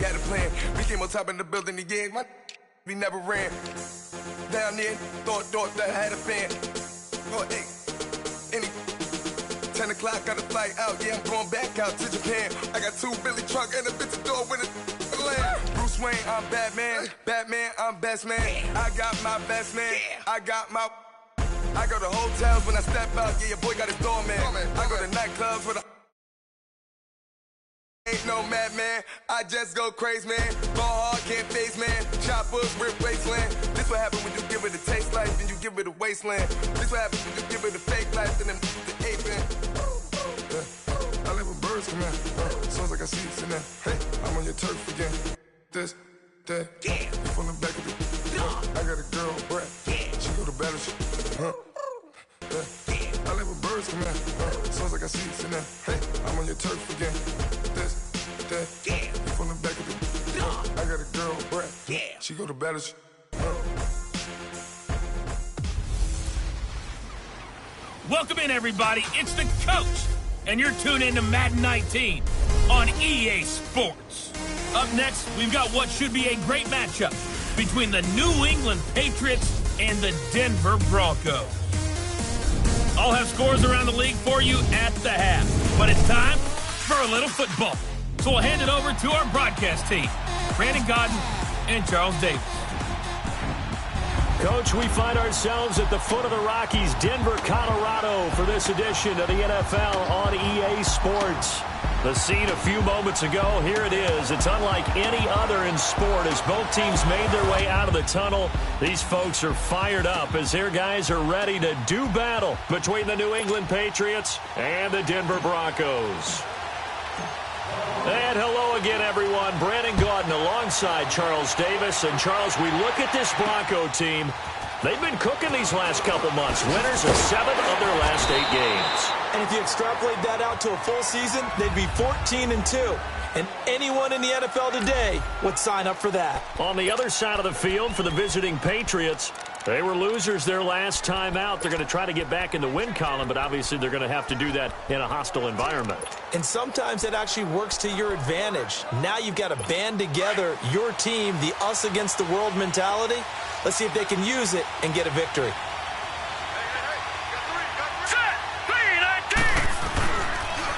had a plan. We came on top in the building again. We never ran. Down there, thought that I had a fan. Oh, hey, 10 o'clock, got a flight out. Yeah, I'm going back out to Japan. I got 2 Billy truck and a bitch door with a land. Bruce Wayne, I'm Batman. Batman, I'm best man. I got my best man. I go to hotels when I step out. Yeah, your boy got his doorman. I go to nightclubs with a ain't no madman. I just go crazy, man. Ball hard, can't face, man. Choppers, rip wasteland. This what happen when you give it a taste life and you give it a wasteland. This what happens when you give it a fake life and then the ape man. I live with birds come in. Sounds like I see it in there. Hey, I'm on your turf again. This, that, you from the back of the. I got a girl, Brett. She go to battle. I live with birds come in. Sounds like I see it in there. Hey, I'm on your turf again. This, that, you from the back of the. I got a girl, Brett. She go to battle. Welcome in, everybody. It's the coach, and you're tuned in to Madden 19 on EA Sports. Up next, we've got what should be a great matchup between the New England Patriots and the Denver Broncos. I'll have scores around the league for you at the half, but it's time for a little football. So we'll hand it over to our broadcast team, Brandon Godden and Charles Davis. Coach, we find ourselves at the foot of the Rockies, Denver, Colorado, for this edition of the NFL on EA Sports. The scene a few moments ago, here it is. It's unlike any other in sport as both teams made their way out of the tunnel. These folks are fired up as their guys are ready to do battle between the New England Patriots and the Denver Broncos. And hello again, everyone. Brandon Gaudin alongside Charles Davis. And, Charles, we look at this Bronco team. They've been cooking these last couple months. Winners of 7 of their last 8 games. And if you extrapolate that out to a full season, they'd be 14-2. And anyone in the NFL today would sign up for that. On the other side of the field for the visiting Patriots, they were losers their last time out. They're going to try to get back in the win column, but obviously they're going to have to do that in a hostile environment. And sometimes it actually works to your advantage. Now you've got to band together your team, the us against the world mentality. Let's see if they can use it and get a victory.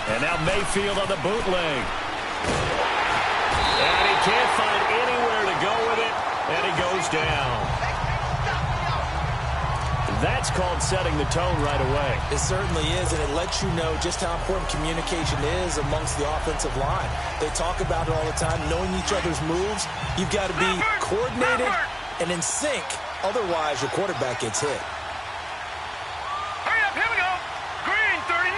And now Mayfield on the bootleg. And he can't find anywhere to go with it, and he goes down. That's called setting the tone right away. It certainly is, and it lets you know just how important communication is amongst the offensive line. They talk about it all the time, knowing each other's moves. You've got to be coordinated and in sync. Otherwise, your quarterback gets hit. Hurry up, here we go. Green, 39.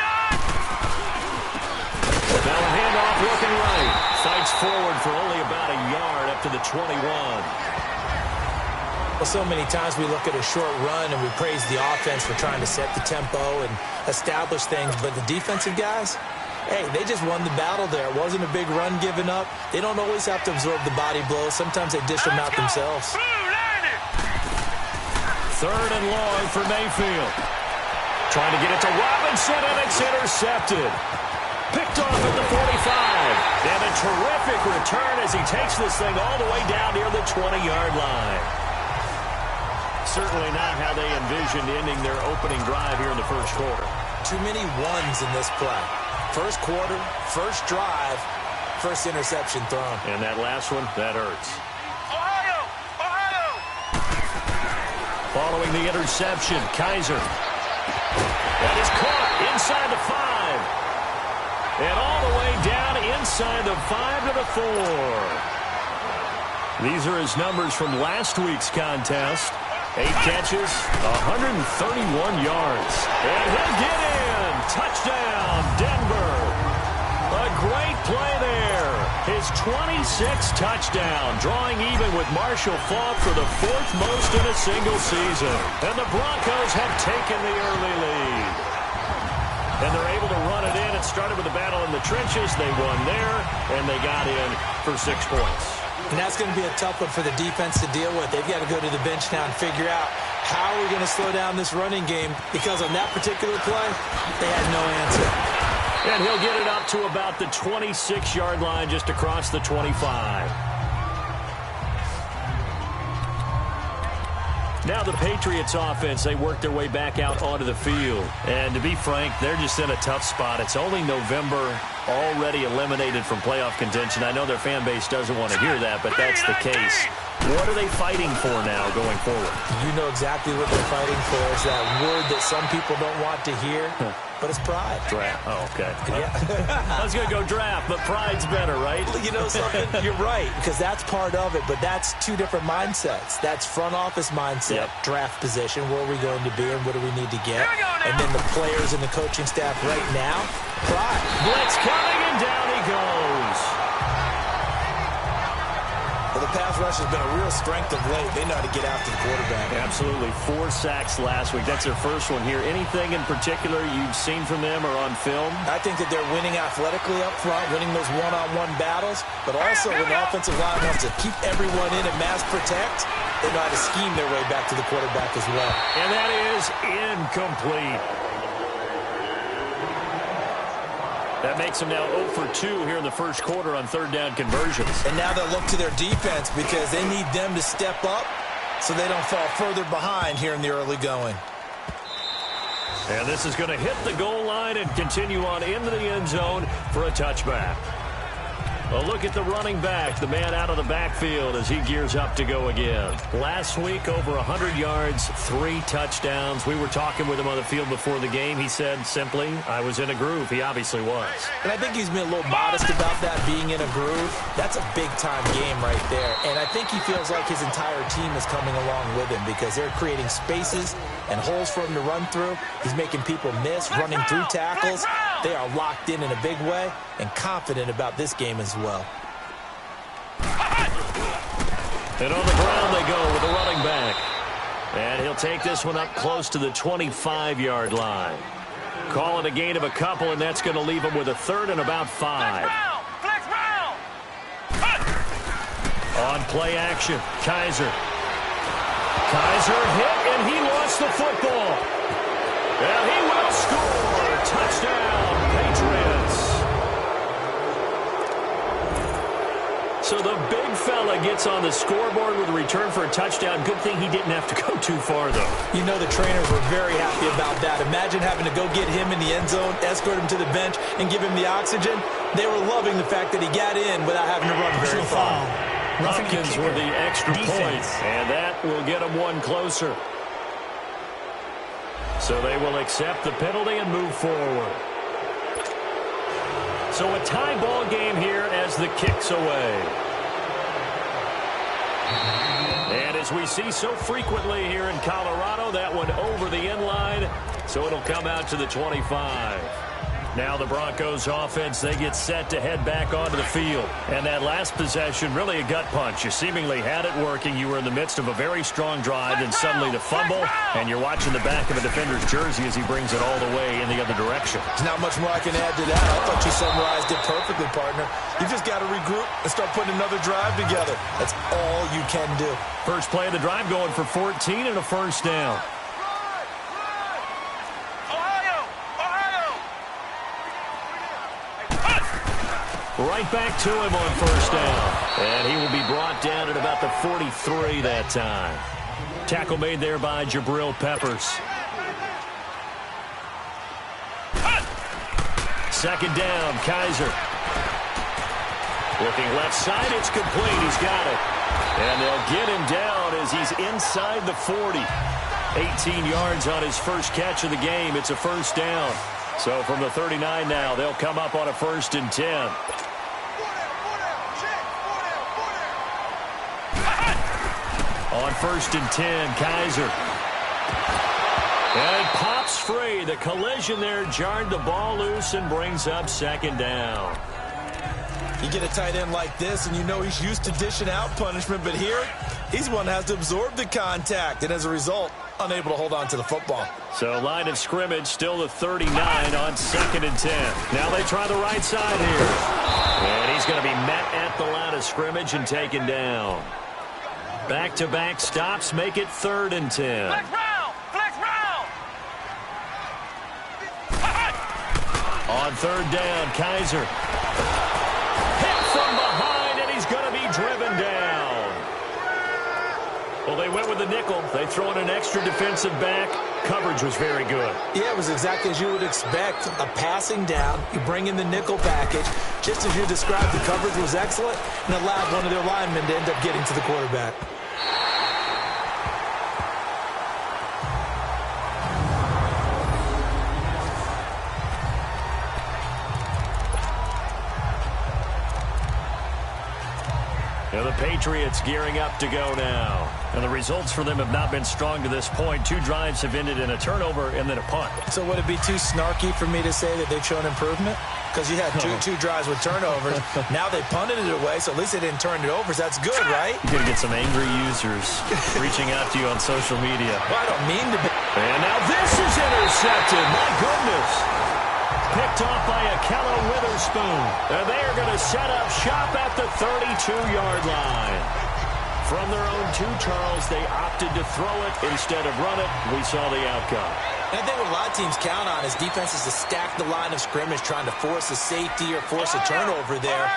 Now a handoff looking right. Fights forward for only about a yard up to the 21. Well, so many times we look at a short run and we praise the offense for trying to set the tempo and establish things, but the defensive guys, hey, they just won the battle there. It wasn't a big run given up. They don't always have to absorb the body blows. Sometimes they dish them out themselves. 3rd and long for Mayfield. Trying to get it to Robinson, and it's intercepted. Picked off at the 45. And a terrific return as he takes this thing all the way down near the 20-yard line. Certainly not how they envisioned ending their opening drive here in the first quarter. Too many ones in this play. First quarter, first drive, first interception thrown. And that last one, that hurts. Ohio! Following the interception, Kaiser. That is caught inside the 5. And all the way down inside the 5 to the 4. These are his numbers from last week's contest. 8 catches, 131 yards. And he'll get in. Touchdown, Denver. A great play there. His 26th touchdown, drawing even with Marshall Faulk for the 4th most in a single season. And the Broncos have taken the early lead. And they're able to run it in. It started with a battle in the trenches. They won there, and they got in for 6 points. And that's going to be a tough one for the defense to deal with. They've got to go to the bench now and figure out how are we going to slow down this running game, because on that particular play, they had no answer. And he'll get it up to about the 26-yard line, just across the 25. Now the Patriots offense, they work their way back out onto the field. And to be frank, they're just in a tough spot. It's only November, already eliminated from playoff contention. I know their fan base doesn't want to hear that, but that's the case. What are they fighting for now going forward? You know exactly what they're fighting for. It's that word that some people don't want to hear, but it's pride. Draft. Oh, okay. Yeah. I was going to go draft, but pride's better, right? You know something? You're right, because that's part of it, but that's two different mindsets. That's front office mindset, draft position, where are we going to be and what do we need to get? And then the players and the coaching staff right now, pride. Blitz coming, and down he goes. Well, the pass rush has been a real strength of late. They know how to get after the quarterback. Absolutely. 4 sacks last week. That's their first one here. Anything in particular you've seen from them or on film? I think that they're winning athletically up front, winning those one-on-one battles, but also when the offensive line wants to keep everyone in and mass protect, they know how to scheme their way back to the quarterback as well. And that is incomplete. That makes them now 0 for 2 here in the first quarter on third down conversions. And now they'll look to their defense because they need them to step up so they don't fall further behind here in the early going. And this is going to hit the goal line and continue on into the end zone for a touchback. A look at the running back, the man out of the backfield as he gears up to go again. Last week, over 100 yards, 3 touchdowns. We were talking with him on the field before the game. He said simply, I was in a groove. He obviously was. And I think he's been a little modest about that, being in a groove. That's a big-time game right there. And I think he feels like his entire team is coming along with him because they're creating spaces and holes for him to run through. He's making people miss, running through tackles. They are locked in a big way and confident about this game as well. And on the ground they go with the running back. And he'll take this one up close to the 25-yard line. Call it a gain of a couple, and that's going to leave him with a third and about 5. On play action, Kaiser. Kaiser hit, and he lost the football. And he will score. Touchdown, Patriots. So the big fella gets on the scoreboard with a return for a touchdown. Good thing he didn't have to go too far, though. You know the trainers were very happy about that. Imagine having to go get him in the end zone, escort him to the bench, and give him the oxygen. They were loving the fact that he got in without having to run very far. Hopkins with the extra point, and that will get him one closer. So they will accept the penalty and move forward. So a tie ball game here as the kick's away. And as we see so frequently here in Colorado, that one over the end line, so it'll come out to the 25. Now the Broncos offense, they get set to head back onto the field. And that last possession, really a gut punch. You seemingly had it working. You were in the midst of a very strong drive, and suddenly the fumble, and you're watching the back of a defender's jersey as he brings it all the way in the other direction. There's not much more I can add to that. I thought you summarized it perfectly, partner. You just got to regroup and start putting another drive together. That's all you can do. First play of the drive going for 14 and a first down. Right back to him on first down. And he will be brought down at about the 43 that time. Tackle made there by Jabril Peppers. Second down, Kaiser. Looking left side, it's complete. He's got it. And they'll get him down as he's inside the 40. 18 yards on his first catch of the game. It's a first down. So from the 39 now, they'll come up on a 1st and 10. On 1st and 10, Kaiser. And it pops free. The collision there jarred the ball loose and brings up second down. You get a tight end like this, and you know he's used to dishing out punishment, but here, he's one that has to absorb the contact, and as a result, unable to hold on to the football. So line of scrimmage, still the 39 on 2nd and 10. Now they try the right side here. And he's going to be met at the line of scrimmage and taken down. Back-to-back stops make it 3rd and 10. On third down, Kaiser. Hit from behind, and he's going to be driven down. Well, they went with the nickel. They throw in an extra defensive back. Coverage was very good. Yeah, it was exactly as you would expect. A passing down. You bring in the nickel package. Just as you described, the coverage was excellent and allowed one of their linemen to end up getting to the quarterback. And the Patriots gearing up to go now. And the results for them have not been strong to this point. 2 drives have ended in a turnover and then a punt. So would it be too snarky for me to say that they've shown improvement? Because you had two drives with turnovers. Now they punted it away, so at least they didn't turn it over. So that's good, right? You're going to get some angry users reaching out to you on social media. Well, I don't mean to be. And now this is intercepted. My goodness. Picked off by Akello Witherspoon. And they are going to set up shop at the 32-yard line. From their own 2, Charles, they opted to throw it instead of run it. We saw the outcome. And I think what a lot of teams count on is defenses to stack the line of scrimmage, trying to force a safety or force a turnover there.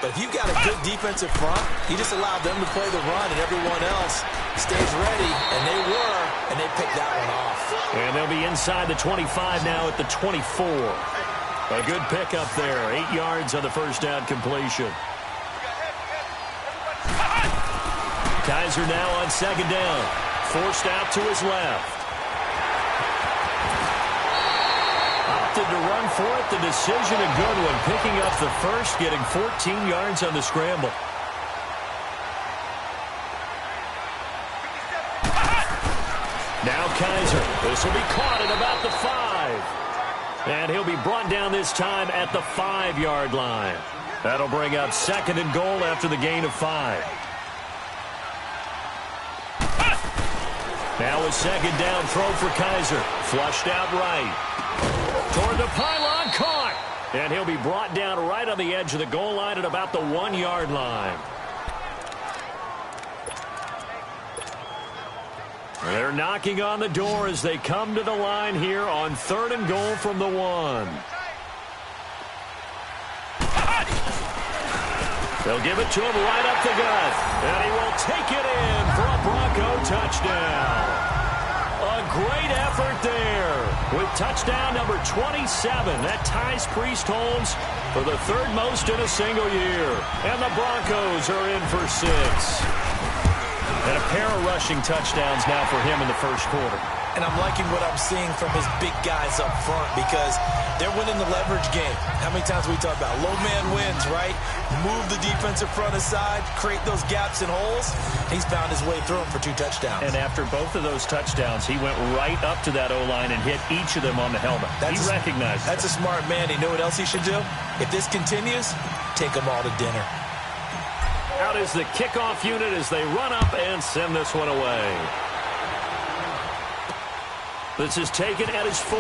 But if you've got a good defensive front, you just allow them to play the run and everyone else stays ready. And they were, and they picked that one off. And they'll be inside the 25 now at the 24. A good pickup there. 8 yards on the first down completion. Kaiser now on second down. Forced out to his left. Opted to run for it. The decision a good one. Picking up the first, getting 14 yards on the scramble. Now Kaiser. This will be caught at about the 5. And he'll be brought down this time at the 5-yard line. That'll bring up second and goal after the gain of 5. Now a second down throw for Kaiser. Flushed out right. Toward the pylon, caught. And he'll be brought down right on the edge of the goal line at about the 1-yard line. They're knocking on the door as they come to the line here on third and goal from the 1. They'll give it to him right up the gut. And he will take it in for a Bronco touchdown. A great effort there with touchdown number 27. That ties Priest Holmes for the 3rd most in a single year. And the Broncos are in for 6. And a pair of rushing touchdowns now for him in the first quarter. And I'm liking what I'm seeing from his big guys up front because they're winning the leverage game. How many times we talk about low man wins, right? Move the defensive front aside, create those gaps and holes. He's found his way through them for 2 touchdowns. And after both of those touchdowns, he went right up to that O-line and hit each of them on the helmet. He recognized That's a smart man. He knew what else he should do. If this continues, take them all to dinner. Out is the kickoff unit as they run up and send this one away. This is taken at his 4.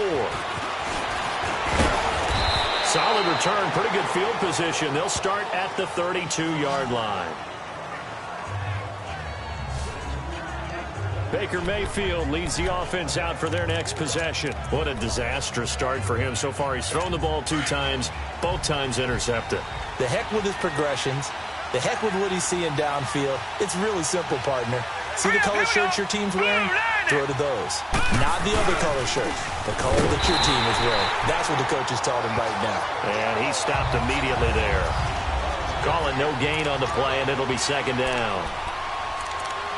Solid return, pretty good field position. They'll start at the 32-yard line. Baker Mayfield leads the offense out for their next possession. What a disastrous start for him. So far, he's thrown the ball 2 times, both times intercepted. The heck with his progressions. The heck with what he's seeing downfield. It's really simple, partner. See the color shirts your team's wearing? Throw to those. Not the other color shirt. The color that your team is wearing. That's what the coach has taught him right now. And he stopped immediately there. Calling no gain on the play, and it'll be second down.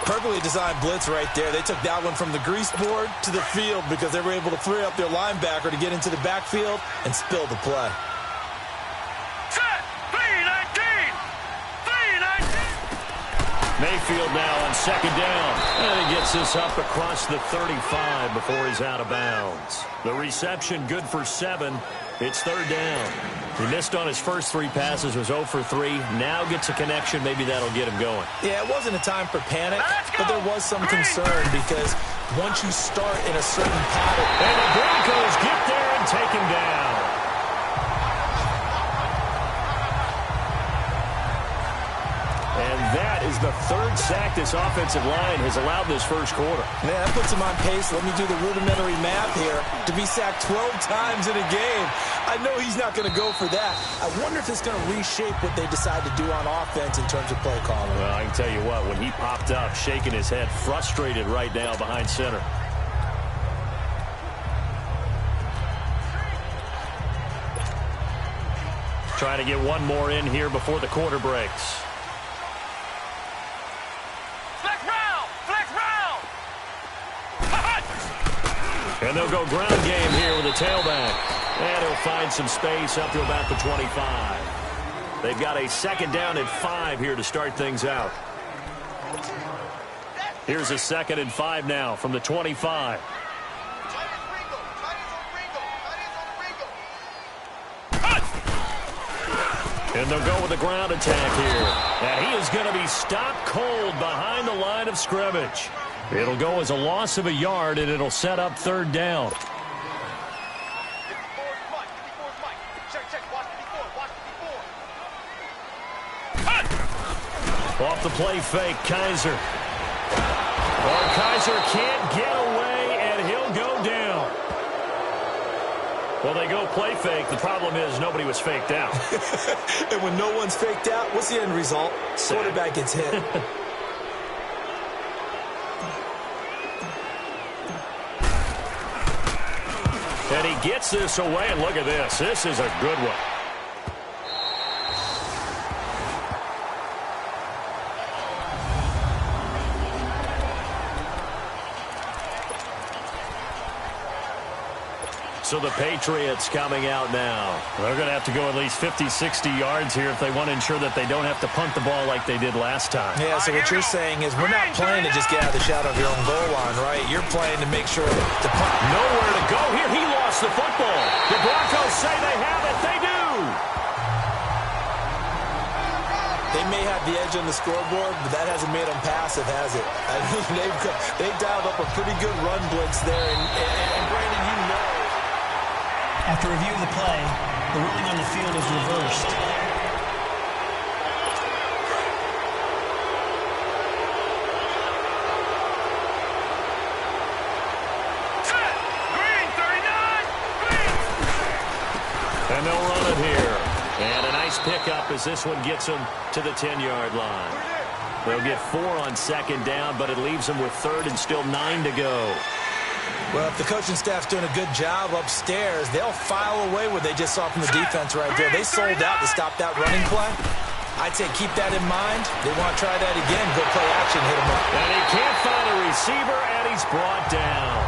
Perfectly designed blitz right there. They took that one from the grease board to the field because they were able to free up their linebacker to get into the backfield and spill the play. Mayfield now on second down. And he gets this up across the 35 before he's out of bounds. The reception good for 7. It's third down. He missed on his first 3 passes, was 0 for 3. Now gets a connection. Maybe that'll get him going. Yeah, it wasn't a time for panic, but there was some concern because once you start in a certain pattern. And the Broncos get there and take him down. And that is the third sack this offensive line has allowed this first quarter. Man, that puts him on pace. Let me do the rudimentary math here. To be sacked 12 times in a game, I know he's not going to go for that. I wonder if it's going to reshape what they decide to do on offense in terms of play calling. Well, I can tell you what, when he popped up, shaking his head, frustrated right now behind center. Trying to get one more in here before the quarter breaks. Flex round! Flex round! And they'll go ground game here with a tailback. And he'll find some space up to about the 25. They've got a second down and 5 here to start things out. Here's a 2nd and 5 now from the 25. And they'll go with a ground attack here. And he is going to be stopped cold behind the line of scrimmage. It'll go as a loss of a yard, and it'll set up 3rd down. Off the play fake, Kaiser. Oh, Kaiser can't get away, and he'll go down. Well, they go play fake. The problem is nobody was faked out. And when no one's faked out, what's the end result? Quarterback gets hit. And he gets this away, and look at this. This is a good one. So the Patriots coming out now. They're going to have to go at least 50, 60 yards here if they want to ensure that they don't have to punt the ball like they did last time. Yeah, so what you're saying is we're not playing to just get out of the shadow of your own goal line, right? You're playing to make sure the punt. Nowhere to go here. He lost the football. The Broncos say they have it. They do. They may have the edge on the scoreboard, but that hasn't made them passive, has it? I mean, they've dialed up a pretty good run blitz there, and Brandon, you know. After review of the play, the ruling on the field is reversed. Green 39! Green! And they'll run it here. And a nice pickup as this one gets them to the 10-yard line. They'll get 4 on 2nd down, but it leaves them with 3rd and still 9 to go. Well, if the coaching staff's doing a good job upstairs, they'll file away what they just saw from the defense right there. They sold out to stop that running play. I'd say keep that in mind. They want to try that again. Go play action, hit them up. And he can't find a receiver, and he's brought down.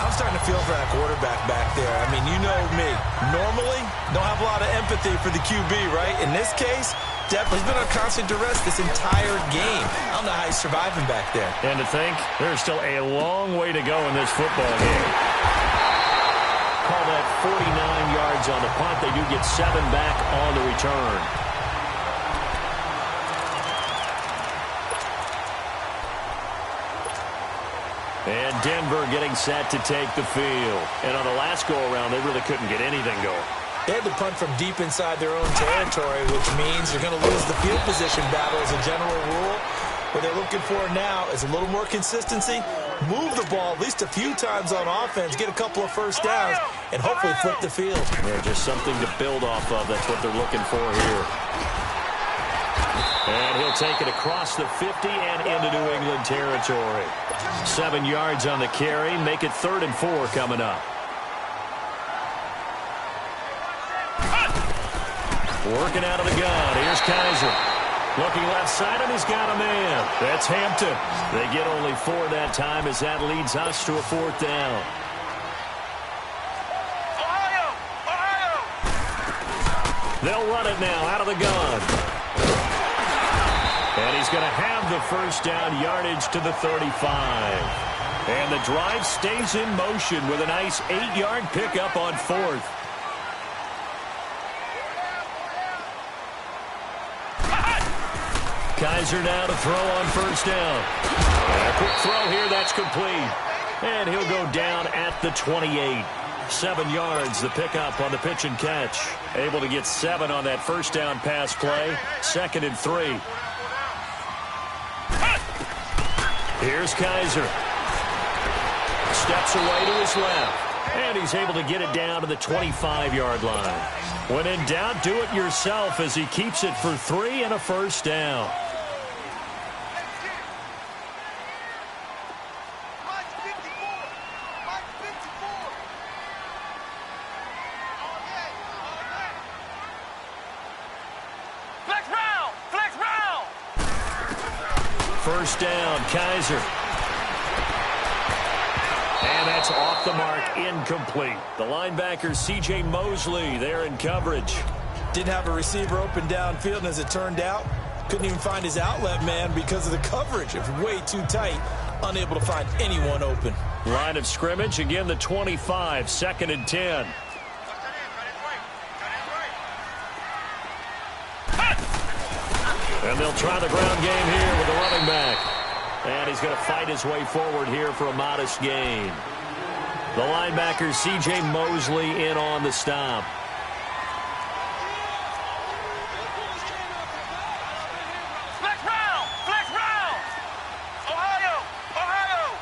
I'm starting to feel for that quarterback back there. I mean, you know me. Normally, don't have a lot of empathy for the QB, right? In this case, definitely he's been under constant duress this entire game. I don't know how he's surviving back there. And to think, there's still a long way to go in this football game. Call that 49 yards on the punt. They do get 7 back on the return. And Denver getting set to take the field. And on the last go-around, they really couldn't get anything going. They had to punt from deep inside their own territory, which means they're going to lose the field position battle as a general rule. What they're looking for now is a little more consistency, move the ball at least a few times on offense, get a couple of first downs, and hopefully flip the field. Yeah, just something to build off of. That's what they're looking for here. And he'll take it across the 50 and into New England territory. 7 yards on the carry, make it 3rd and 4 coming up. Working out of the gun. Here's Kaiser. Looking left side, and he's got a man. That's Hampton. They get only 4 that time as that leads us to a 4th down. Ohio! Ohio! They'll run it now out of the gun. And he's going to have the first down, yardage to the 35. And the drive stays in motion with a nice 8-yard pickup on 4th. Kaiser now to throw on first down. And a quick throw here, that's complete. And he'll go down at the 28. 7 yards, the pickup on the pitch and catch. Able to get 7 on that first down pass play. 2nd and 3. Here's Kaiser. Steps away to his left. And he's able to get it down to the 25-yard line. When in doubt, do it yourself as he keeps it for 3 and a first down. First down, Kaiser. And that's off the mark, incomplete. The linebacker, C.J. Mosley, there in coverage. Didn't have a receiver open downfield, and as it turned out, couldn't even find his outlet man because of the coverage. It was way too tight, unable to find anyone open. Line of scrimmage, again the 25, 2nd and 10. And they'll try the ground game here with the running back. And he's going to fight his way forward here for a modest gain. The linebacker, C.J. Mosley, in on the stop. Flex round! Flex round! Ohio! Ohio!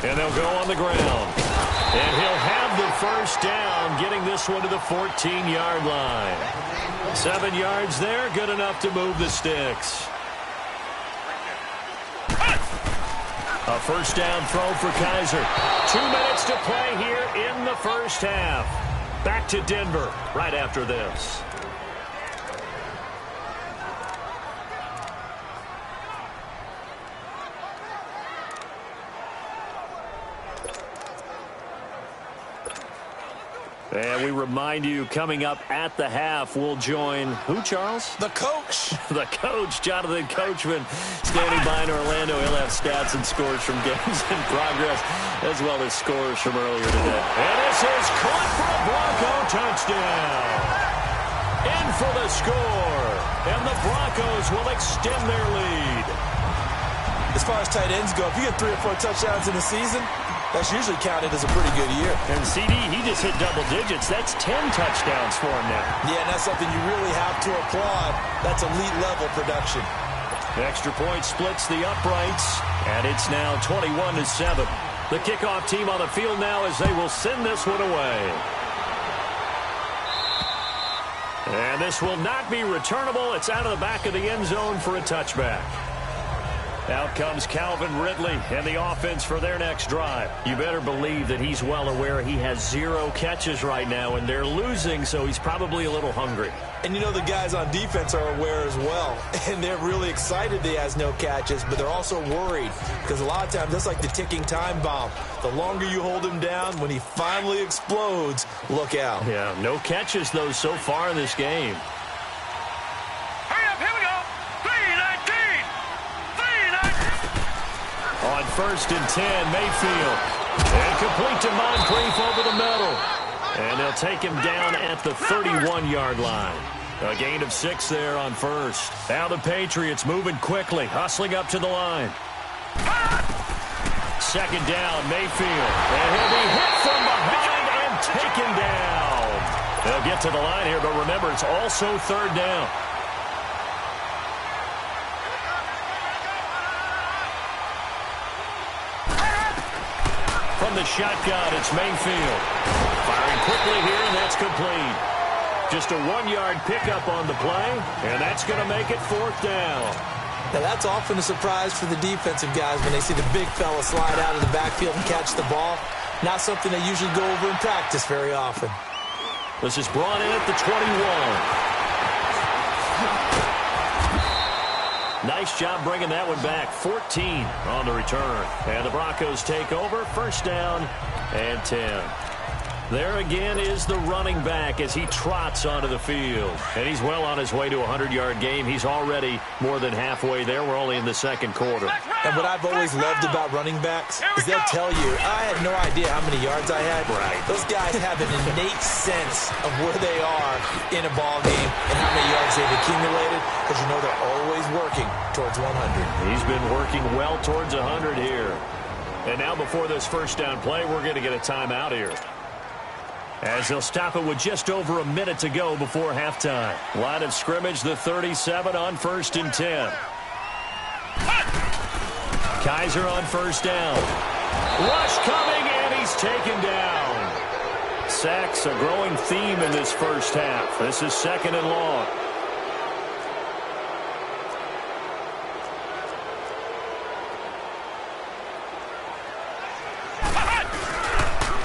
And they'll go on the ground. And he'll have the first down, getting this one to the 14-yard line. 7 yards there, good enough to move the sticks. A first down throw for Kaiser. 2 minutes to play here in the first half. Back to Denver right after this. And we remind you, coming up at the half, we'll join who, Charles? The coach. The coach, Jonathan Coachman, standing by in Orlando. He'll have stats and scores from games in progress, as well as scores from earlier today. And this is caught for a Bronco touchdown. In for the score. And the Broncos will extend their lead. As far as tight ends go, if you get 3 or 4 touchdowns in a season, that's usually counted as a pretty good year. And CD, he just hit double digits. That's 10 touchdowns for him now. Yeah, and that's something you really have to applaud. That's elite-level production. The extra point splits the uprights, and it's now 21-7. The kickoff team on the field now as they will send this one away. And this will not be returnable. It's out of the back of the end zone for a touchback. Out comes Calvin Ridley and the offense for their next drive. You better believe that he's well aware he has 0 catches right now, and they're losing, so he's probably a little hungry. And you know the guys on defense are aware as well. And they're really excited that he has no catches, but they're also worried. Because a lot of times, that's like the ticking time bomb. The longer you hold him down, when he finally explodes, look out. Yeah, no catches, though, so far in this game. On 1st and 10, Mayfield. And complete to Moncrief over the middle. And they'll take him down at the 31-yard line. A gain of 6 there on 1st. Now the Patriots moving quickly, hustling up to the line. 2nd down, Mayfield. And he'll be hit from behind and taken down. They'll get to the line here, but remember, it's also 3rd down. From the shotgun, it's Mayfield. Firing quickly here, and that's complete. Just a 1-yard pickup on the play, and that's going to make it 4th down. Now, that's often a surprise for the defensive guys when they see the big fella slide out of the backfield and catch the ball. Not something they usually go over in practice very often. This is brought in at the 21. Nice job bringing that one back. 14 on the return. And the Broncos take over. 1st down and 10. There again is the running back as he trots onto the field. And he's well on his way to a 100-yard game. He's already more than halfway there. We're only in the second quarter. And what I've always loved about running backs is they'll tell you, I had no idea how many yards I had. Right. Those guys have an innate sense of where they are in a ball game and how many yards they've accumulated, because you know they're always working towards 100. He's been working well towards 100 here. And now before this first down play, we're going to get a timeout here, as they'll stop it with just over a minute to go before halftime. Line of scrimmage, the 37 on 1st and 10. Kaiser on first down. Rush coming, and he's taken down. Sacks a growing theme in this first half. This is 2nd and long.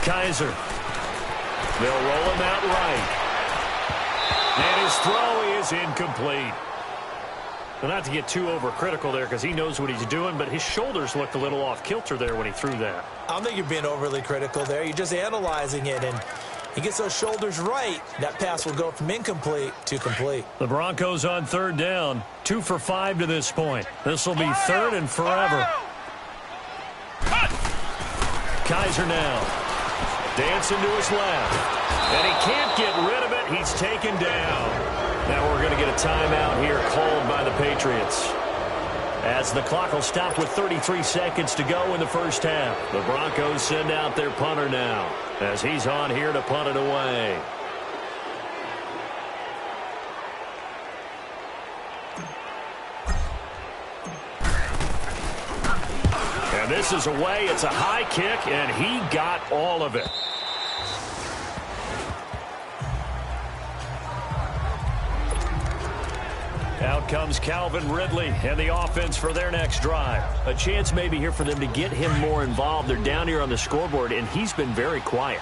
Kaiser. They'll roll him out right. And his throw is incomplete. Well, not to get too overcritical there, because he knows what he's doing, but his shoulders looked a little off kilter there when he threw that. I don't think you're being overly critical there. You're just analyzing it, and he gets those shoulders right. That pass will go from incomplete to complete. The Broncos on 3rd down. 2 for 5 to this point. This will be 3rd and forever. Kaiser now. Dancing to his left. And he can't get rid of it. He's taken down. Now we're going to get a timeout here called by the Patriots, as the clock will stop with 33 seconds to go in the first half. The Broncos send out their punter now, as he's on here to punt it away. And this is away. It's a high kick, and he got all of it. Out comes Calvin Ridley and the offense for their next drive. A chance maybe here for them to get him more involved. They're down here on the scoreboard, and he's been very quiet.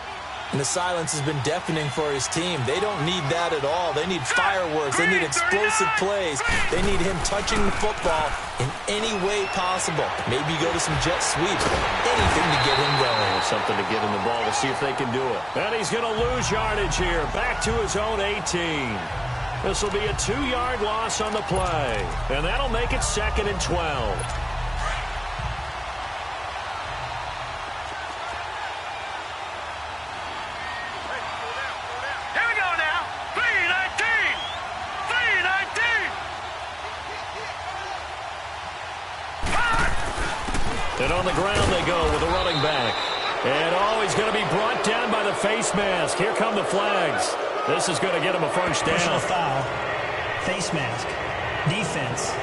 And the silence has been deafening for his team. They don't need that at all. They need fireworks. They need explosive plays. They need him touching the football in any way possible. Maybe go to some jet sweeps. Anything to get him going. Something to get him the ball. We'll see if they can do it. And he's going to lose yardage here. Back to his own 18. This will be a 2-yard loss on the play. And that'll make it 2nd and 12. And on the ground they go with a running back. And, he's going to be brought down by the face mask. Here come the flags. This is going to get him a first down. Personal foul. Face mask. Defense.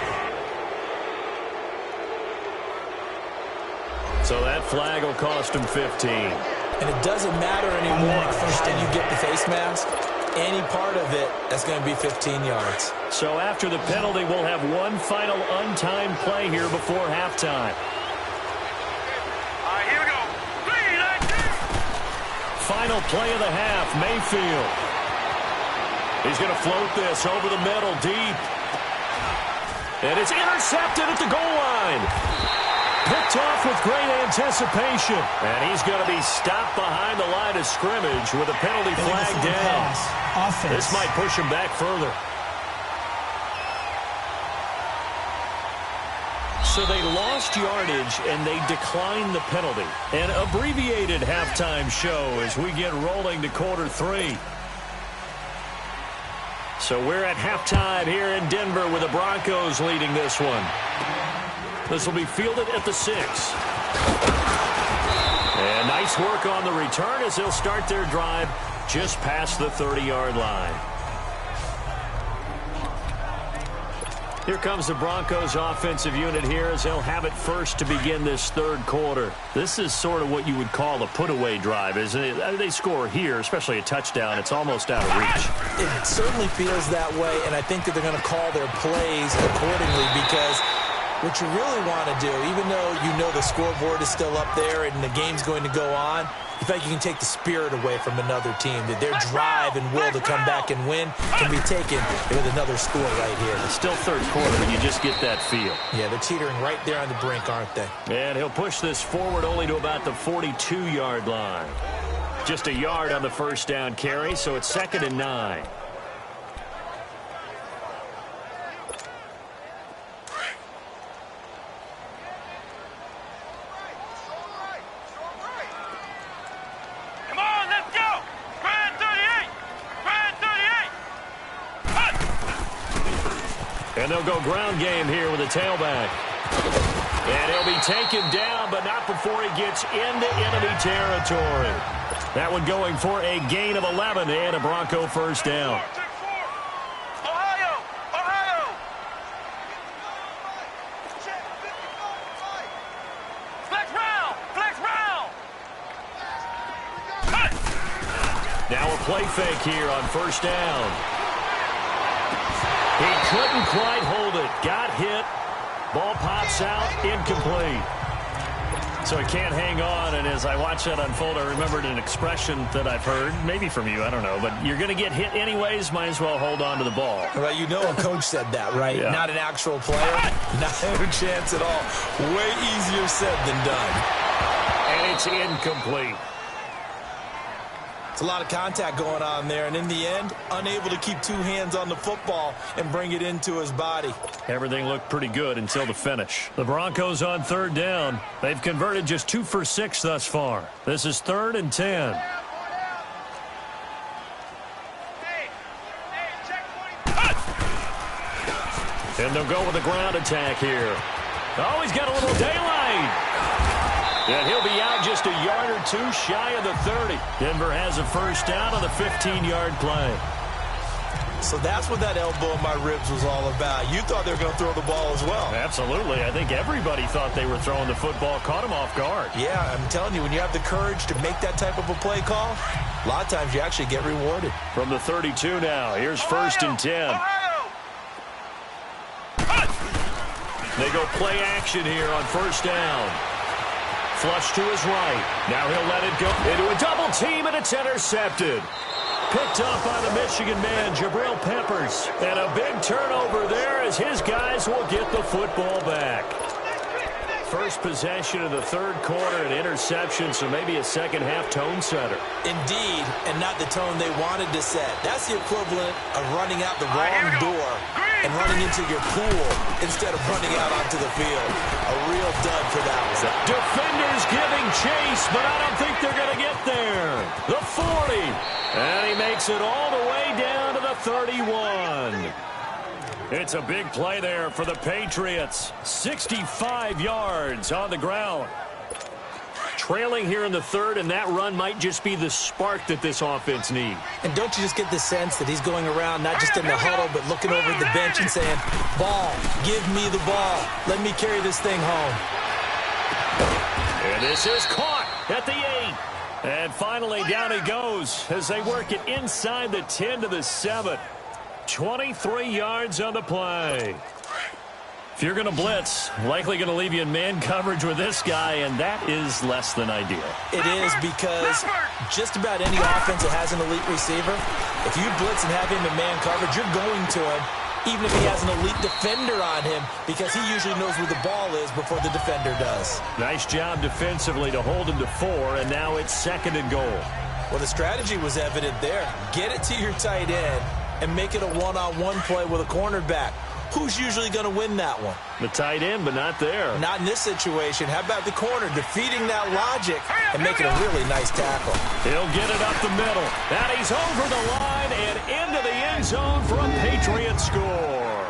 So that flag will cost him 15. And it doesn't matter anymore how you get the face mask. Any part of it, that's going to be 15 yards. So after the penalty, we'll have one final untimed play here before halftime. Here we go. Final play of the half, Mayfield. He's going to float this over the middle, deep. And it's intercepted at the goal line. Picked off with great anticipation. And he's going to be stopped behind the line of scrimmage with a penalty flag down. This might push him back further. So they lost yardage, and they declined the penalty. An abbreviated halftime show as we get rolling to quarter 3. So we're at halftime here in Denver with the Broncos leading this one. This will be fielded at the 6. And nice work on the return as they'll start their drive just past the 30-yard line. Here comes the Broncos offensive unit here as they'll have it first to begin this third quarter. This is sort of what you would call a put-away drive, isn't it? They score here, especially a touchdown. It's almost out of reach. It certainly feels that way, and I think that they're going to call their plays accordingly, because what you really want to do, even though you know the scoreboard is still up there and the game's going to go on, you feel like you can take the spirit away from another team, that their drive and will to come back and win can be taken with another score right here. It's still third quarter, but you just get that feel. Yeah, they're teetering right there on the brink, aren't they? And he'll push this forward only to about the 42-yard line. just a yard on the first down carry, so it's 2nd and 9. Come on, let's go! Grand 38! Grand 38! And they'll go ground game here with a tailback. And he'll be taken down, but not before he gets into enemy territory. That one going for a gain of 11 and a Bronco first down. Ohio! Ohio! Flex round! Flex round! Now a play fake here on first down. He couldn't quite hold it. Got hit. Ball pops out, incomplete. So he can't hang on, and as I watch that unfold, I remembered an expression that I've heard, maybe from you, I don't know, but you're going to get hit anyways, might as well hold on to the ball. Well, you know a coach said that, right? Yeah. Not an actual player. Not a chance at all. Way easier said than done. And it's incomplete. It's a lot of contact going on there, and in the end, unable to keep two hands on the football and bring it into his body. Everything looked pretty good until the finish. The Broncos on 3rd down. They've converted just 2 for 6 thus far. This is 3rd and 10. And they'll go with a ground attack here. Oh, he's got a little daylight. And he'll be out just a yard or two shy of the 30. Denver has a first down on the 15-yard play. So that's what that elbow in my ribs was all about. You thought they were going to throw the ball as well. Absolutely. I think everybody thought they were throwing the football, caught him off guard. Yeah, I'm telling you, when you have the courage to make that type of a play call, a lot of times you actually get rewarded. From the 32 now, here's 1st and 10. They go play action here on first down. Flush to his right. Now he'll let it go into a double team, and it's intercepted. Picked up by the Michigan man, Jabril Peppers. And a big turnover there as his guys will get the football back. First possession of the 3rd quarter, an interception, so maybe a second-half tone setter. Indeed, and not the tone they wanted to set. That's the equivalent of running out the wrong door and running into your pool instead of running out onto the field. A real dud for that one. Defenders giving chase, but I don't think they're going to get there. The 40, and he makes it all the way down to the 31. It's a big play there for the Patriots. 65 yards on the ground. Trailing here in the 3rd, and that run might just be the spark that this offense needs. And don't you just get the sense that he's going around not just in the huddle, but looking over at the bench and saying, ball, give me the ball. Let me carry this thing home. And this is caught at the 8. And finally down he goes as they work it inside the 10 to the 7. 23 yards on the play. If you're going to blitz, likely going to leave you in man coverage with this guy, and that is less than ideal. It is, because just about any offense that has an elite receiver, if you blitz and have him in man coverage, you're going to him, even if he has an elite defender on him, because he usually knows where the ball is before the defender does. Nice job defensively to hold him to 4, and now it's 2nd and goal. Well, the strategy was evident there. Get it to your tight end and make it a one-on-one play with a cornerback. Who's usually going to win that one? The tight end, but not there. Not in this situation. How about the corner defeating that logic and making a really nice tackle? He'll get it up the middle. And he's over the line and into the end zone for a Patriot score.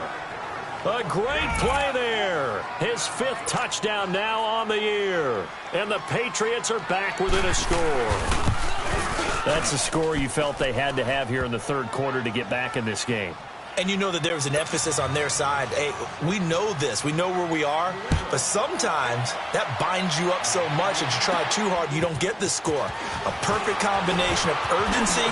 A great play there. His 5th touchdown now on the year. And the Patriots are back within a score. That's a score you felt they had to have here in the 3rd quarter to get back in this game. And you know that there was an emphasis on their side. Hey, we know this. We know where we are. But sometimes that binds you up so much that you try too hard, you don't get the score. A perfect combination of urgency,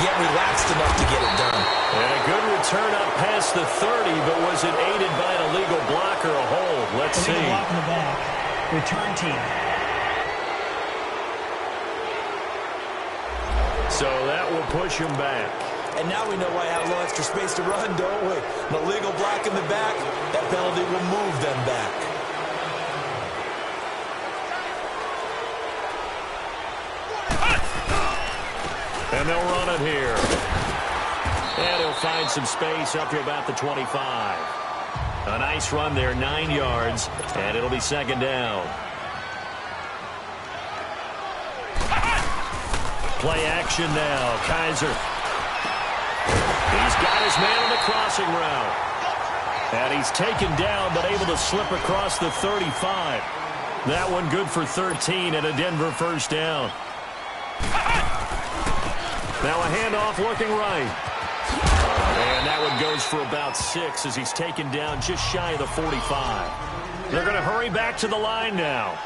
yet relaxed enough to get it done. And a good return up past the 30, but was it aided by an illegal block or a hold? Let's see. Illegal block in the back. Return team. So that will push him back. And now we know why I had a little extra space to run, don't we? An illegal block in the back, that penalty will move them back. And they'll run it here. And he'll find some space up to about the 25. A nice run there, 9 yards, and it'll be second down. Play action now. Kaiser. He's got his man on the crossing route. And he's taken down, but able to slip across the 35. That one good for 13 and a Denver first down. Now a handoff looking right. And that one goes for about 6 as he's taken down just shy of the 45. They're going to hurry back to the line now.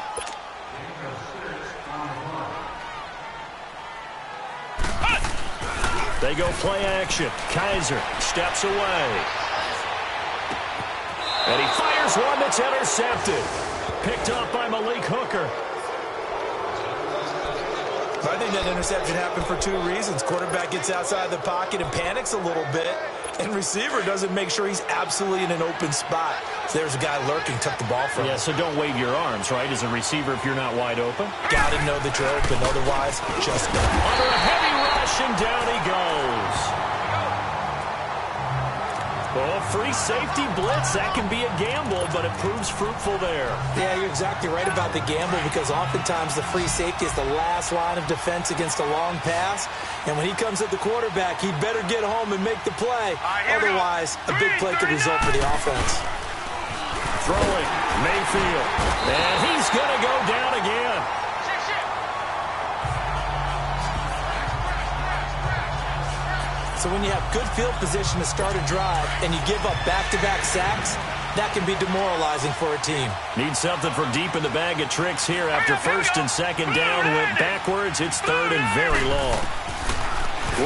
They go play action. Kaiser steps away. And he fires one that's intercepted. Picked up by Malik Hooker. I think that interception happened for 2 reasons. Quarterback gets outside the pocket and panics a little bit, and receiver doesn't make sure he's absolutely in an open spot. So there's a guy lurking, took the ball from him. Yeah, so don't wave your arms, right, as a receiver if you're not wide open. Got to know that you're open, otherwise, just go. Under a heavy rush, and down he goes. Oh, free safety blitz, that can be a gamble, but it proves fruitful there. Yeah, you're exactly right about the gamble because oftentimes the free safety is the last line of defense against a long pass. And when he comes at the quarterback, he'd better get home and make the play. Otherwise, a big play could result for the offense. Throwing, Mayfield. And he's going to go down again. So when you have good field position to start a drive and you give up back-to-back sacks, that can be demoralizing for a team. Need something from deep in the bag of tricks here after first and second down. Went backwards. It's third and very long.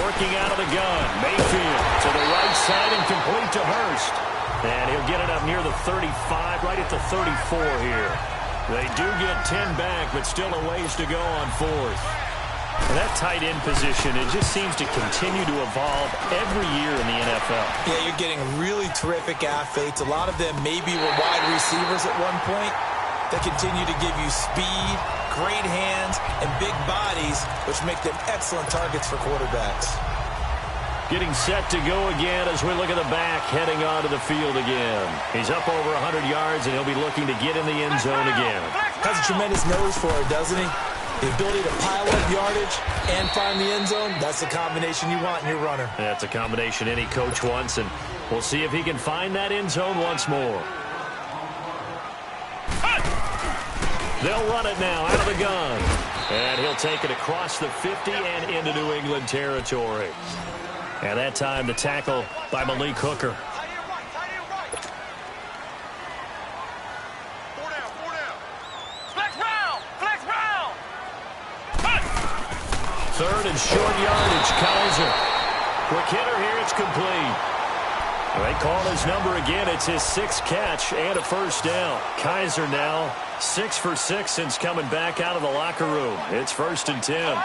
Working out of the gun. Mayfield to the right side and complete to Hurst. And he'll get it up near the 35, right at the 34 here. They do get 10 back, but still a ways to go on fourth. And that tight end position, it just seems to continue to evolve every year in the NFL. Yeah, you're getting really terrific athletes. A lot of them maybe were wide receivers at one point that continue to give you speed, great hands, and big bodies, which make them excellent targets for quarterbacks. Getting set to go again as we look at the back, heading onto the field again. He's up over 100 yards, and he'll be looking to get in the end zone again. Has a tremendous nose for it, doesn't he? The ability to pile up yardage and find the end zone, that's the combination you want in your runner. That's a combination any coach wants, and we'll see if he can find that end zone once more. They'll run it now out of the gun. And he'll take it across the 50 and into New England territory. And that time the tackle by Malik Hooker. Third and short yardage, Kaiser. Quick hitter here, it's complete. They call his number again. It's his 6th catch and a first down. Kaiser now 6 for 6 since coming back out of the locker room. It's 1st and 10.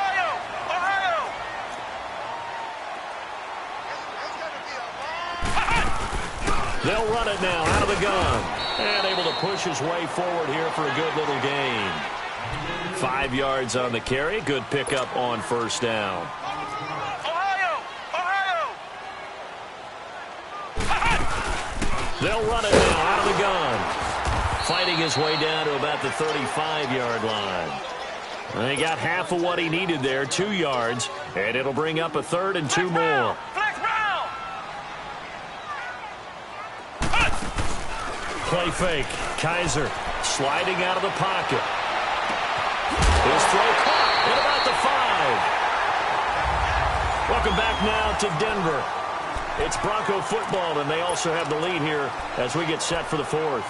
They'll run it now out of the gun. And able to push his way forward here for a good little gain. 5 yards on the carry. Good pickup on first down. They'll run it now out of the gun. Fighting his way down to about the 35-yard line. And he got half of what he needed there, 2 yards. And it'll bring up a 3rd and 2 more. Play fake. Kaiser sliding out of the pocket. His throw caught at about the 5. Welcome back now to Denver. It's Bronco football, and they also have the lead here as we get set for the 4th.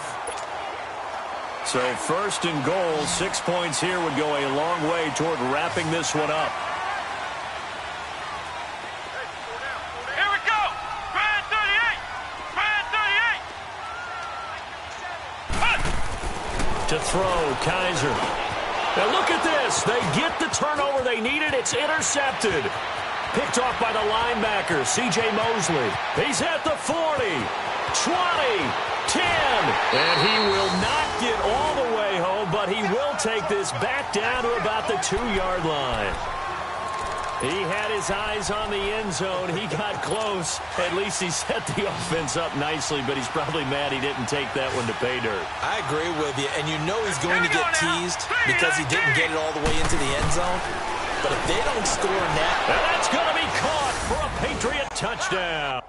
So 1st and goal, 6 points here would go a long way toward wrapping this one up. Here we go! Grand 38! Grand 38! To throw, Kaiser. Now look at this. They get the turnover they needed. It's intercepted. Picked off by the linebacker, C.J. Mosley. He's at the 40, 20, 10. And he will not get all the way home, but he will take this back down to about the 2-yard line. He had his eyes on the end zone. He got close. At least he set the offense up nicely, but he's probably mad he didn't take that one to pay dirt. I agree with you, and you know he's going to get teased because he didn't get it all the way into the end zone. But if they don't score now, that's going to be caught for a Patriot touchdown.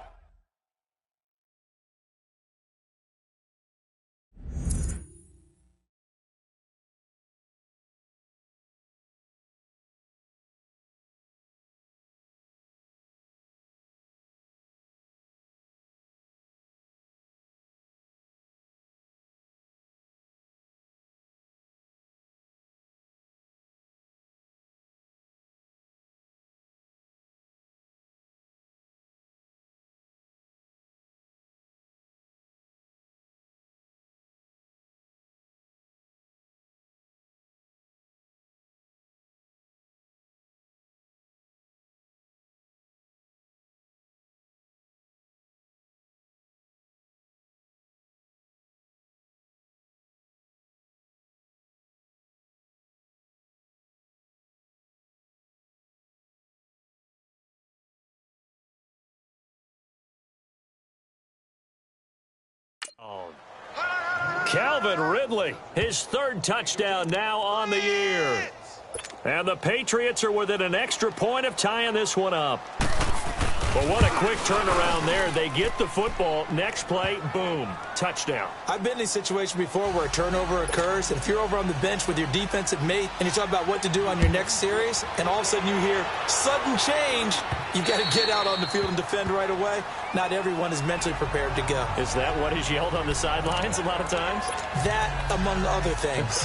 Calvin Ridley, his third touchdown now on the year. And the Patriots are within an extra point of tying this one up. But what a quick turnaround there. They get the football. Next play, boom, touchdown. I've been in a situation before where a turnover occurs, and if you're over on the bench with your defensive mate and you talk about what to do on your next series, and all of a sudden you hear sudden change, you've got to get out on the field and defend right away. Not everyone is mentally prepared to go. Is that what is yelled on the sidelines a lot of times? That, among other things.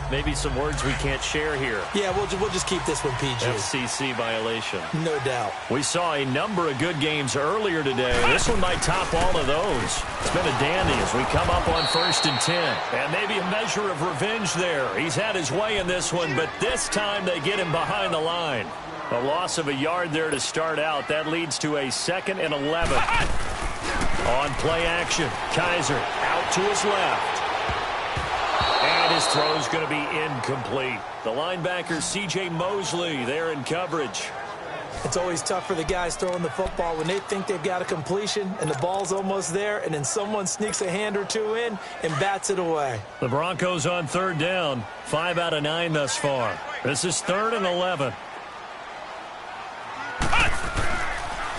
Maybe some words we can't share here. Yeah, we'll just keep this one PG. FCC violation. No doubt. We saw a number of good games earlier today. This one might top all of those. It's been a dandy as we come up on 1st and 10. And maybe a measure of revenge there. He's had his way in this one, but this time they get him behind the line. A loss of a yard there to start out. That leads to a 2nd and 11. On play action, Kaiser out to his left. And his throw's going to be incomplete. The linebacker, C.J. Mosley, there in coverage. It's always tough for the guys throwing the football when they think they've got a completion and the ball's almost there, and then someone sneaks a hand or two in and bats it away. The Broncos on 3rd down, 5 out of 9 thus far. This is 3rd and 11.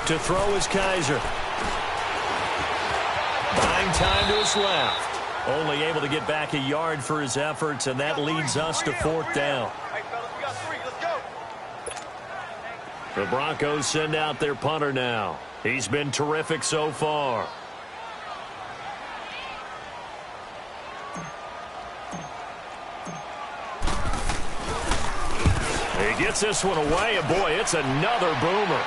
To throw is Kaiser. Buying time to his left. Only able to get back a yard for his efforts, and that leads us to 4th down. The Broncos send out their punter now. He's been terrific so far. He gets this one away, and boy, it's another boomer.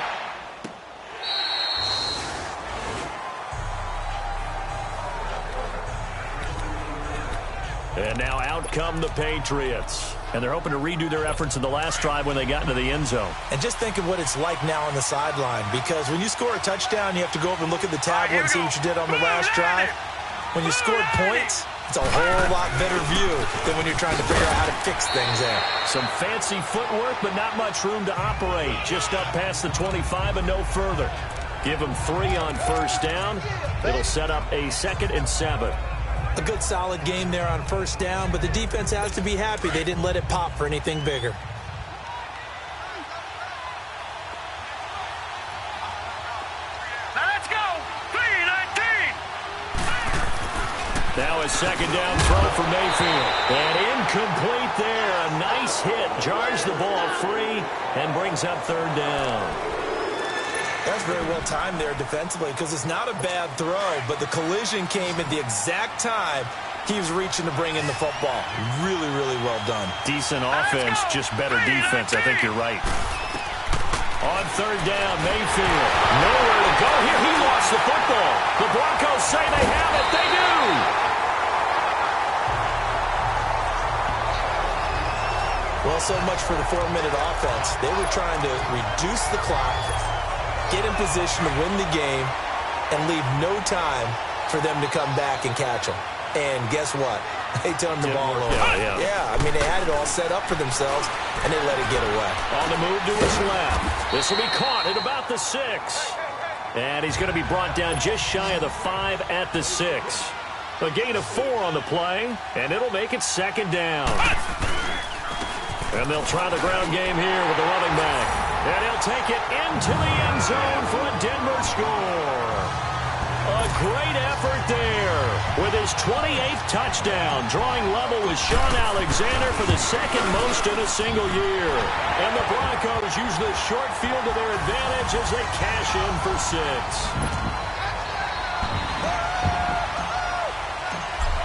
And now out come the Patriots. And they're hoping to redo their efforts in the last drive when they got into the end zone. And just think of what it's like now on the sideline, because when you score a touchdown, you have to go over and look at the tablet and see what you did on the last drive. When you scored points, it's a whole lot better view than when you're trying to figure out how to fix things there. Some fancy footwork, but not much room to operate. Just up past the 25 and no further. Give them 3 on 1st down. It'll set up a 2nd and 7. A good solid game there on 1st down, but the defense has to be happy they didn't let it pop for anything bigger. Now let's go. 3-19. Now a 2nd down throw for Mayfield. And incomplete there. A nice hit. Jars the ball free and brings up 3rd down. That's very well timed there defensively, because it's not a bad throw, but the collision came at the exact time he was reaching to bring in the football. Really, really well done. Decent offense, just better defense. I think you're right. On 3rd down, Mayfield. Nowhere to go here. He lost the football. The Broncos say they have it. They do. Well, so much for the 4-minute offense. They were trying to reduce the clock, get in position to win the game, and leave no time for them to come back and catch them. And guess what? They turned the ball over. Yeah, I mean, they had it all set up for themselves, and they let it get away. On the move to his left. This will be caught at about the 6. And he's going to be brought down just shy of the 5 at the 6. A gain of 4 on the play, and it'll make it second down. And they'll try the ground game here with the running back. And he'll take it into the end zone for a Denver score. A great effort there with his 28th touchdown, drawing level with Sean Alexander for the second most in a single year. And the Broncos use the short field to their advantage as they cash in for 6.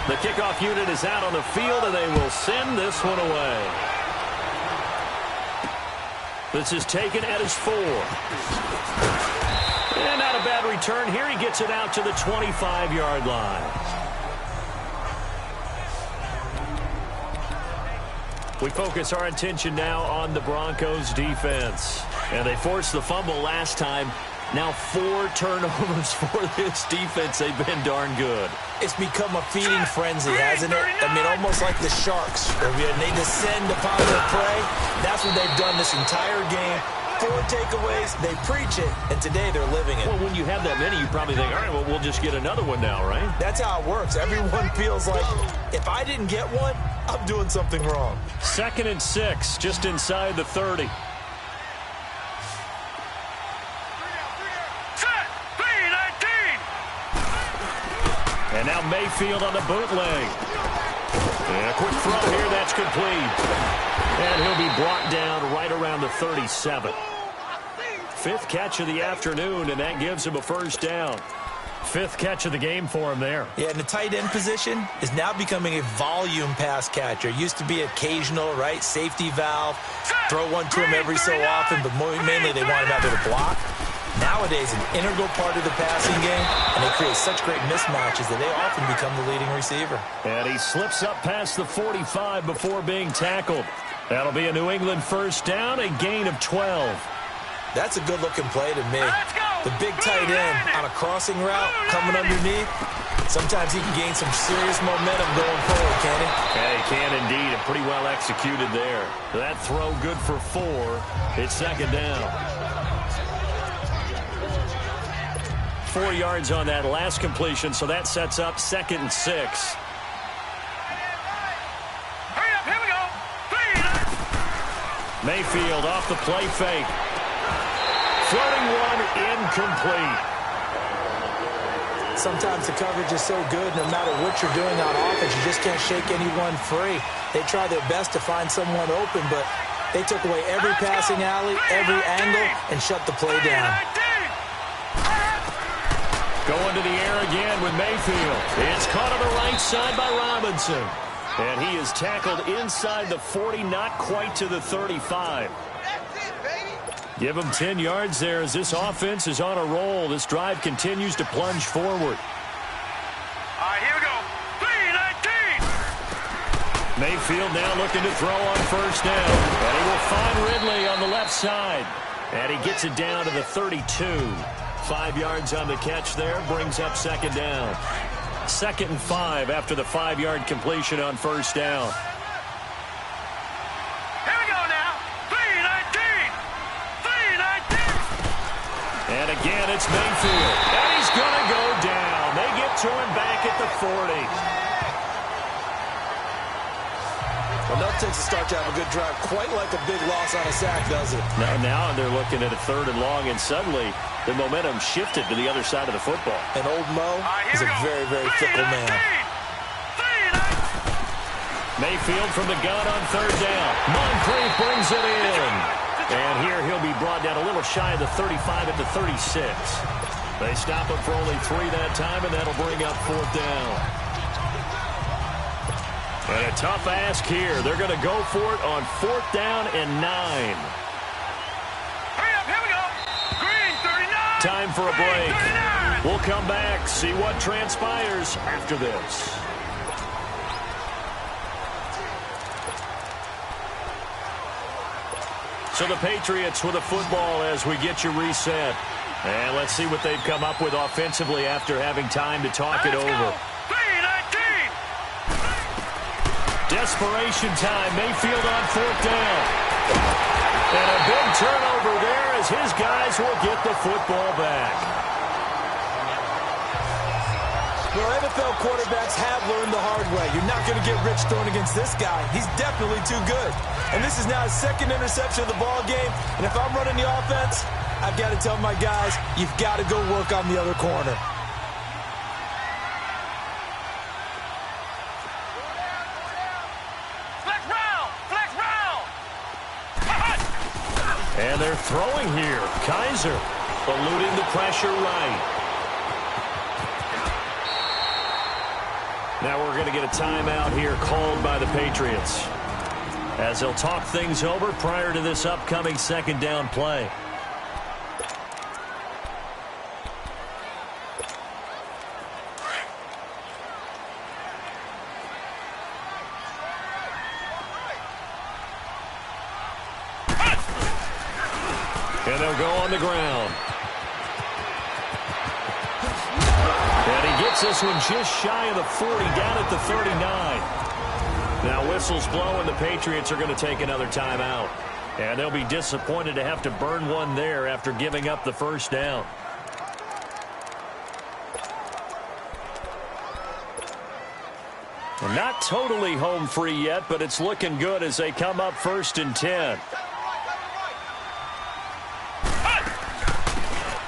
The kickoff unit is out on the field, and they will send this one away. This is taken at his 4. And not a bad return here. He gets it out to the 25-yard line. We focus our attention now on the Broncos defense. And they forced the fumble last time. Now 4 turnovers for this defense. They've been darn good. It's become a feeding frenzy, hasn't it? I mean, almost like the Sharks. They descend upon their prey. That's what they've done this entire game. 4 takeaways, they preach it, and today they're living it. Well, when you have that many, you probably think, all right, well, we'll just get another one now, right? That's how it works. Everyone feels like, if I didn't get one, I'm doing something wrong. 2nd and 6, just inside the 30. Set. 3-19. And now Mayfield on the bootleg. And a quick throw here, that's complete. And he'll be brought down right around the 37. 5th catch of the afternoon, and that gives him a first down. 5th catch of the game for him there. Yeah, and the tight end position is now becoming a volume pass catcher. Used to be occasional, right? Safety valve. Throw one to him every so often, but mainly they want him out there to block. Nowadays, an integral part of the passing game, and they create such great mismatches that they often become the leading receiver. And he slips up past the 45 before being tackled. That'll be a New England first down, a gain of 12. That's a good-looking play to me. The big tight end on a crossing route coming underneath. Sometimes he can gain some serious momentum going forward, can he? Yeah, he can indeed, and pretty well executed there. That throw good for 4. It's second down. 4 yards on that last completion, so that sets up 2nd and 6. Mayfield off the play fake. Floating one, incomplete. Sometimes the coverage is so good, no matter what you're doing on offense, you just can't shake anyone free. They try their best to find someone open, but they took away every passing alley, every angle, and shut the play down. Going to the air again with Mayfield. It's caught on the right side by Robinson. And he is tackled inside the 40, not quite to the 35. Give him 10 yards there as this offense is on a roll. This drive continues to plunge forward. All right, here we go. 3-19. Mayfield now looking to throw on first down. And he will find Ridley on the left side. And he gets it down to the 32. 5 yards on the catch there, brings up second down. 2nd and 5 after the 5-yard completion on first down. Here we go now. 3-19. 3-19. And again, it's Mayfield. And he's going to go down. They get to him back at the 40. Enough takes to start to have a good drive. Quite like a big loss on a sack, does it? Now they're looking at a 3rd and long, and suddenly the momentum shifted to the other side of the football. And old Mo is a very, very fickle man. Mayfield from the gun on 3rd down. Moncrief brings it in. And here he'll be brought down a little shy of the 35 at the 36. They stop him for only 3 that time, and that'll bring up 4th down. And a tough ask here. They're going to go for it on 4th down and 9. Hurry up, here we go. Green, 39. Time for a break. 39. We'll come back, see what transpires after this. So the Patriots with a football as we get you reset. And let's see what they've come up with offensively after having time to talk it over. Desperation time. Mayfield on 4th down. And a big turnover there as his guys will get the football back. Well, NFL quarterbacks have learned the hard way. You're not going to get rich throwing against this guy. He's definitely too good. And this is now his second interception of the ball game. And if I'm running the offense, I've got to tell my guys, you've got to go work on the other corner. And they're throwing here. Kaiser eluding the pressure right. Now we're going to get a timeout here called by the Patriots, as they'll talk things over prior to this upcoming 2nd down play. And they'll go on the ground. And he gets this one just shy of the 40, down at the 39. Now whistles blow, and the Patriots are going to take another timeout. And they'll be disappointed to have to burn one there after giving up the 1st down. And not totally home free yet, but it's looking good as they come up 1st and 10.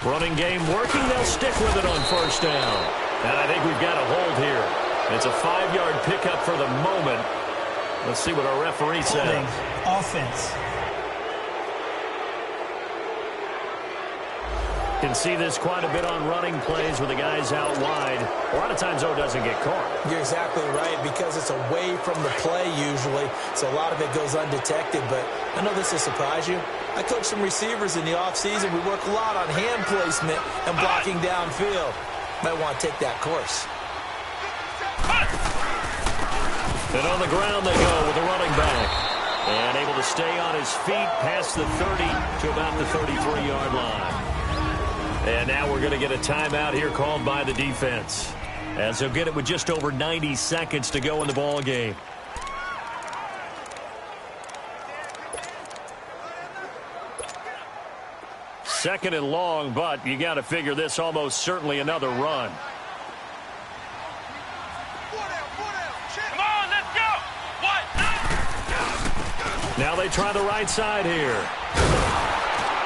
Running game working. They'll stick with it on 1st down. And I think we've got a hold here. It's a 5-yard pickup for the moment. Let's see what our referee says. Offense. Can see this quite a bit on running plays with the guys out wide. A lot of times, though, doesn't get caught. You're exactly right, because it's away from the play usually, so a lot of it goes undetected. But I know this will surprise you. I coach some receivers in the offseason. We work a lot on hand placement and blocking downfield. Might want to take that course. And on the ground they go with the running back. And able to stay on his feet past the 30 to about the 33-yard line. And now we're going to get a timeout here called by the defense, as they'll get it with just over 90 seconds to go in the ball game. Second and long, but you got to figure this almost certainly another run. Come on, let's go. What? Now they try the right side here.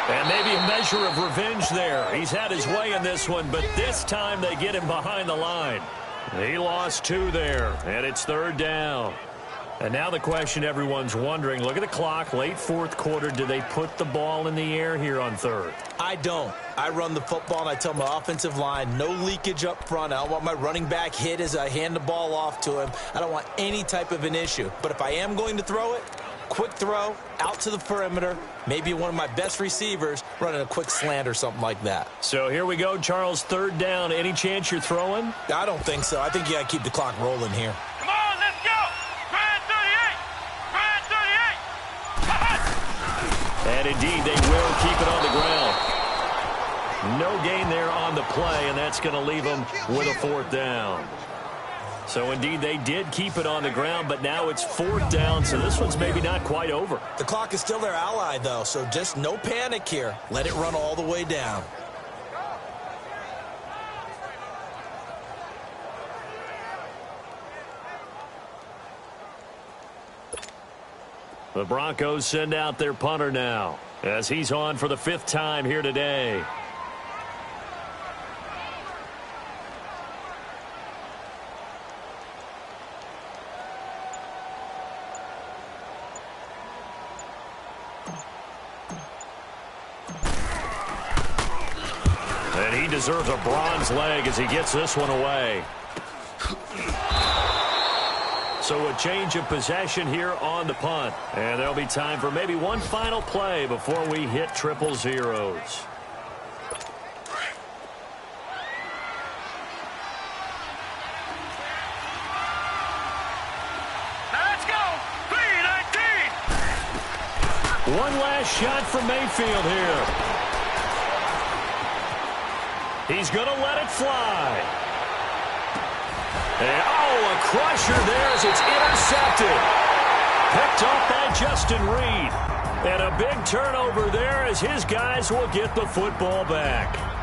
And maybe a measure of revenge there. He's had his way in this one, but this time they get him behind the line. He lost 2 there, and it's 3rd down. And now the question everyone's wondering, look at the clock, late 4th quarter, do they put the ball in the air here on 3rd? I don't. I run the football, and I tell my offensive line, no leakage up front. I don't want my running back hit as I hand the ball off to him. I don't want any type of an issue. But if I am going to throw it, quick throw, out to the perimeter, maybe one of my best receivers running a quick slant or something like that. So here we go, Charles, 3rd down. Any chance you're throwing? I don't think so. I think you got to keep the clock rolling here. Come on, let's go. Grand 38. And indeed, they will keep it on the ground. No gain there on the play, and that's going to leave them with a 4th down. So, indeed, they did keep it on the ground, but now it's 4th down, so this one's maybe not quite over. The clock is still their ally, though, so just no panic here. Let it run all the way down. The Broncos send out their punter now, as he's on for the 5th time here today. And he deserves a bronze leg as he gets this one away. So a change of possession here on the punt. And there'll be time for maybe one final play before we hit 000. Let's go. 3-19. One last shot from Mayfield here. He's going to let it fly. And, oh, a crusher there as it's intercepted. Picked up by Justin Reed. And a big turnover there as his guys will get the football back.